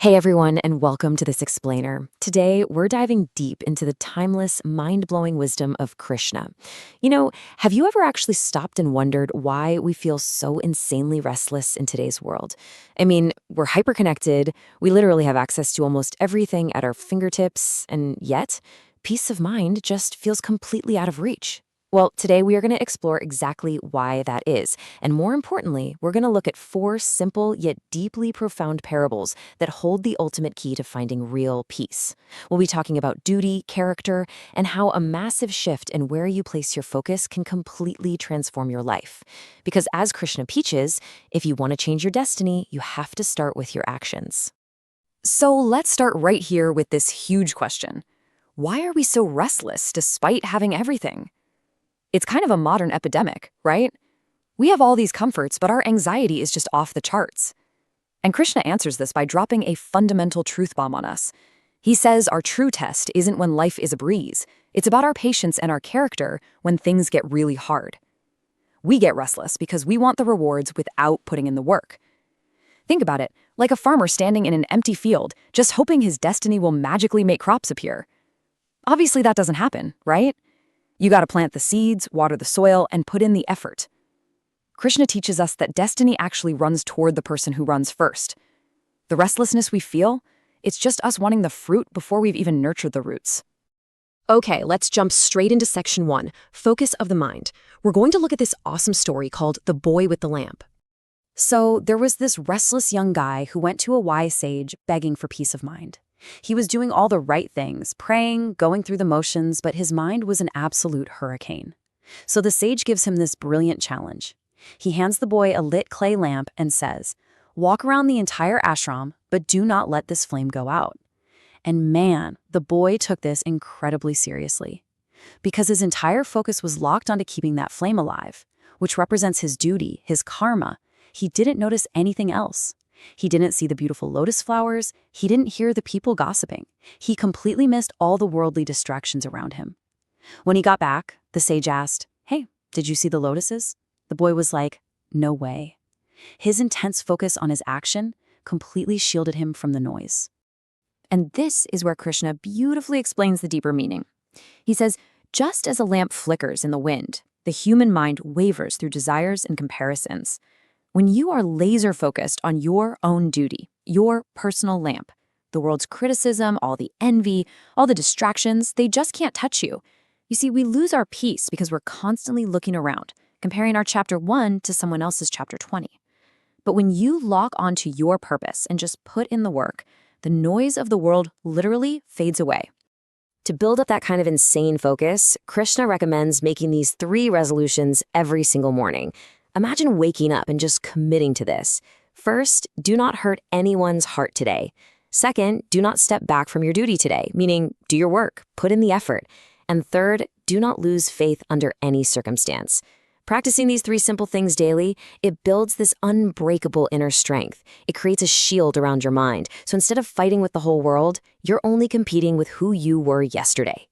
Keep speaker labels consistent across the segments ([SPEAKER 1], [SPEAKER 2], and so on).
[SPEAKER 1] Hey everyone, and welcome to this explainer. Today, we're diving deep into the timeless, mind-blowing wisdom of Krishna. Have you ever actually stopped and wondered why we feel so insanely restless in today's world? I mean, we're hyperconnected, we literally have access to almost everything at our fingertips, and yet, peace of mind just feels completely out of reach. Well, today we are going to explore exactly why that is. And more importantly, we're going to look at four simple yet deeply profound parables that hold the ultimate key to finding real peace. We'll be talking about duty, character, and how a massive shift in where you place your focus can completely transform your life. Because as Krishna teaches, if you want to change your destiny, you have to start with your actions. So let's start right here with this huge question. Why are we so restless despite having everything? It's kind of a modern epidemic, right? We have all these comforts, but our anxiety is just off the charts. And Krishna answers this by dropping a fundamental truth bomb on us. He says our true test isn't when life is a breeze. It's about our patience and our character when things get really hard. We get restless because we want the rewards without putting in the work. Think about it, like a farmer standing in an empty field, just hoping his destiny will magically make crops appear. Obviously, that doesn't happen, right? You gotta plant the seeds, water the soil, and put in the effort. Krishna teaches us that destiny actually runs toward the person who runs first. The restlessness we feel, it's just us wanting the fruit before we've even nurtured the roots. Okay, let's jump straight into section 1, Focus of the Mind. We're going to look at this awesome story called The Boy with the Lamp. So there was this restless young guy who went to a wise sage begging for peace of mind. He was doing all the right things, praying, going through the motions, but his mind was an absolute hurricane. So the sage gives him this brilliant challenge. He hands the boy a lit clay lamp and says, "Walk around the entire ashram, but do not let this flame go out." And man, the boy took this incredibly seriously. Because his entire focus was locked onto keeping that flame alive, which represents his duty, his karma, he didn't notice anything else. He didn't see the beautiful lotus flowers. He didn't hear the people gossiping. He completely missed all the worldly distractions around him. When he got back, the sage asked, "Hey, did you see the lotuses?" The boy was like, "No way." His intense focus on his action completely shielded him from the noise. And this is where Krishna beautifully explains the deeper meaning. He says, just as a lamp flickers in the wind, the human mind wavers through desires and comparisons. When you are laser-focused on your own duty, your personal lamp, the world's criticism, all the envy, all the distractions, they just can't touch you. You see, we lose our peace because we're constantly looking around, comparing our chapter 1 to someone else's chapter 20. But when you lock onto your purpose and just put in the work, the noise of the world literally fades away. To build up that kind of insane focus, Krishna recommends making these 3 resolutions every single morning. Imagine waking up and just committing to this. First, do not hurt anyone's heart today. Second, do not step back from your duty today, meaning do your work, put in the effort. And third, do not lose faith under any circumstance. Practicing these 3 simple things daily, it builds this unbreakable inner strength. It creates a shield around your mind. So instead of fighting with the whole world, you're only competing with who you were yesterday.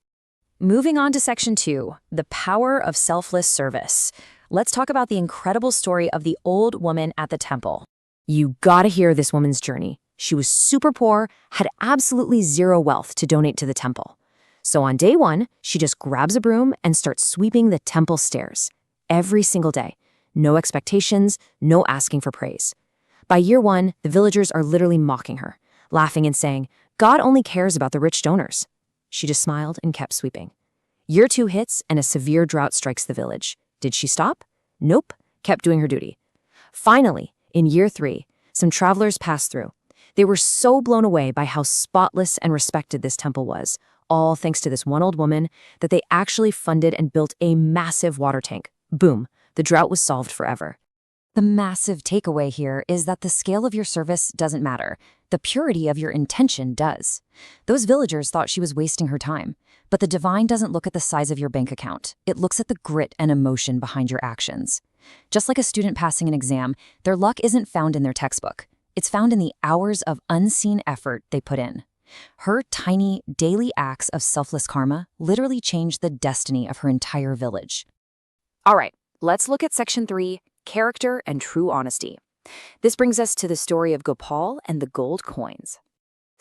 [SPEAKER 1] Moving on to section 2, the power of selfless service. Let's talk about the incredible story of the old woman at the temple. You gotta hear this woman's journey. She was super poor, had absolutely zero wealth to donate to the temple. So on day 1, she just grabs a broom and starts sweeping the temple stairs. Every single day. No expectations, no asking for praise. By year 1, the villagers are literally mocking her, laughing and saying, "God only cares about the rich donors." She just smiled and kept sweeping. Year 2 hits and a severe drought strikes the village. Did she stop? Nope, kept doing her duty. Finally, in year 3, some travelers passed through. They were so blown away by how spotless and respected this temple was, all thanks to this one old woman, that they actually funded and built a massive water tank. Boom, the drought was solved forever. The massive takeaway here is that the scale of your service doesn't matter. The purity of your intention does. Those villagers thought she was wasting her time, but the divine doesn't look at the size of your bank account. It looks at the grit and emotion behind your actions. Just like a student passing an exam, their luck isn't found in their textbook. It's found in the hours of unseen effort they put in. Her tiny, daily acts of selfless karma literally changed the destiny of her entire village. All right, let's look at section 3, character and true honesty. This brings us to the story of Gopal and the gold coins.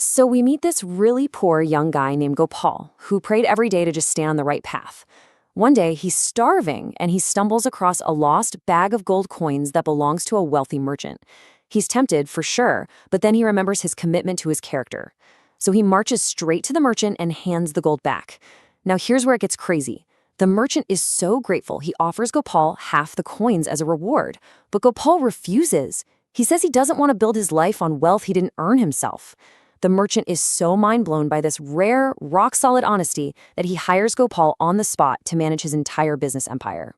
[SPEAKER 1] So we meet this really poor young guy named Gopal, who prayed every day to just stay on the right path. One day, he's starving and he stumbles across a lost bag of gold coins that belongs to a wealthy merchant. He's tempted, for sure, but then he remembers his commitment to his character. So he marches straight to the merchant and hands the gold back. Now here's where it gets crazy. The merchant is so grateful he offers Gopal half the coins as a reward, but Gopal refuses. He says he doesn't want to build his life on wealth he didn't earn himself. The merchant is so mind-blown by this rare, rock-solid honesty that he hires Gopal on the spot to manage his entire business empire.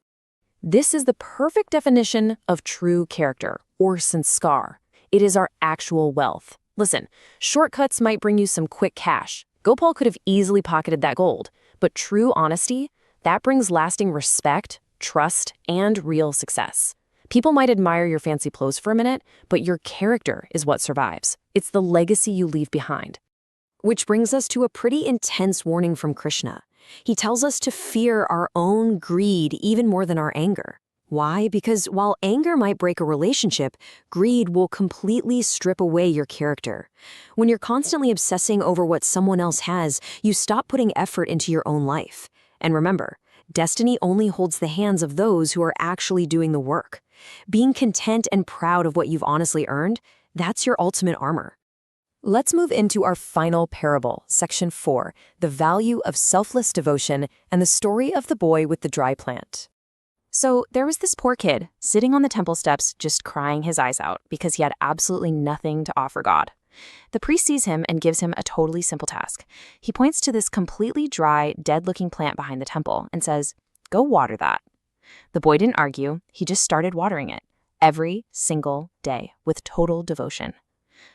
[SPEAKER 1] This is the perfect definition of true character, or sanskar. It is our actual wealth. Listen, shortcuts might bring you some quick cash. Gopal could have easily pocketed that gold, but true honesty, that brings lasting respect, trust, and real success. People might admire your fancy clothes for a minute, but your character is what survives. It's the legacy you leave behind. Which brings us to a pretty intense warning from Krishna. He tells us to fear our own greed even more than our anger. Why? Because while anger might break a relationship, greed will completely strip away your character. When you're constantly obsessing over what someone else has, you stop putting effort into your own life. And remember, destiny only holds the hands of those who are actually doing the work. Being content and proud of what you've honestly earned, that's your ultimate armor. Let's move into our final parable, section 4, the value of selfless devotion and the story of the boy with the dry plant. So there was this poor kid sitting on the temple steps just crying his eyes out because he had absolutely nothing to offer God. The priest sees him and gives him a totally simple task. He points to this completely dry, dead-looking plant behind the temple and says, "Go water that." The boy didn't argue, he just started watering it, every single day, with total devotion.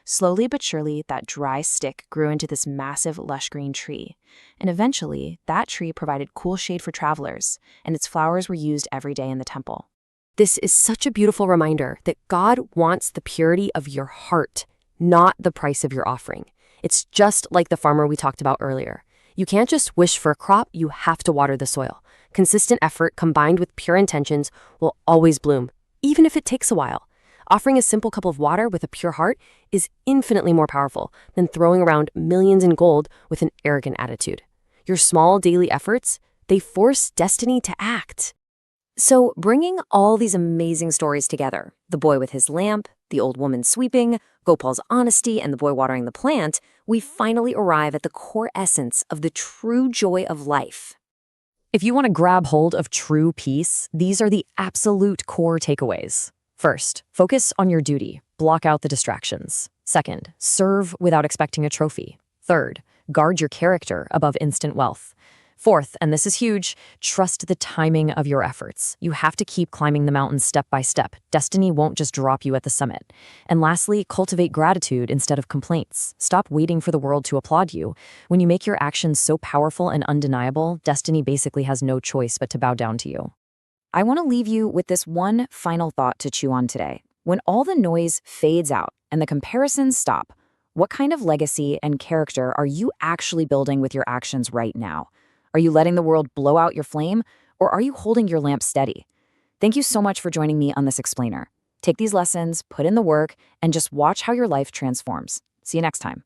[SPEAKER 1] Slowly but surely, that dry stick grew into this massive, lush green tree. And eventually, that tree provided cool shade for travelers, and its flowers were used every day in the temple. This is such a beautiful reminder that God wants the purity of your heart, not the price of your offering. It's just like the farmer we talked about earlier. You can't just wish for a crop, you have to water the soil. Consistent effort combined with pure intentions will always bloom, even if it takes a while. Offering a simple cup of water with a pure heart is infinitely more powerful than throwing around millions in gold with an arrogant attitude. Your small daily efforts, they force destiny to act. So bringing all these amazing stories together, the boy with his lamp, the old woman sweeping, Gopal's honesty, and the boy watering the plant, we finally arrive at the core essence of the true joy of life. If you want to grab hold of true peace, these are the absolute core takeaways. First, focus on your duty. Block out the distractions. Second, serve without expecting a trophy. Third, guard your character above instant wealth. Fourth, and this is huge, trust the timing of your efforts. You have to keep climbing the mountain step by step. Destiny won't just drop you at the summit. And lastly, cultivate gratitude instead of complaints. Stop waiting for the world to applaud you. When you make your actions so powerful and undeniable, destiny basically has no choice but to bow down to you. I want to leave you with this one final thought to chew on today. When all the noise fades out and the comparisons stop, what kind of legacy and character are you actually building with your actions right now? Are you letting the world blow out your flame, or are you holding your lamp steady? Thank you so much for joining me on this explainer. Take these lessons, put in the work, and just watch how your life transforms. See you next time.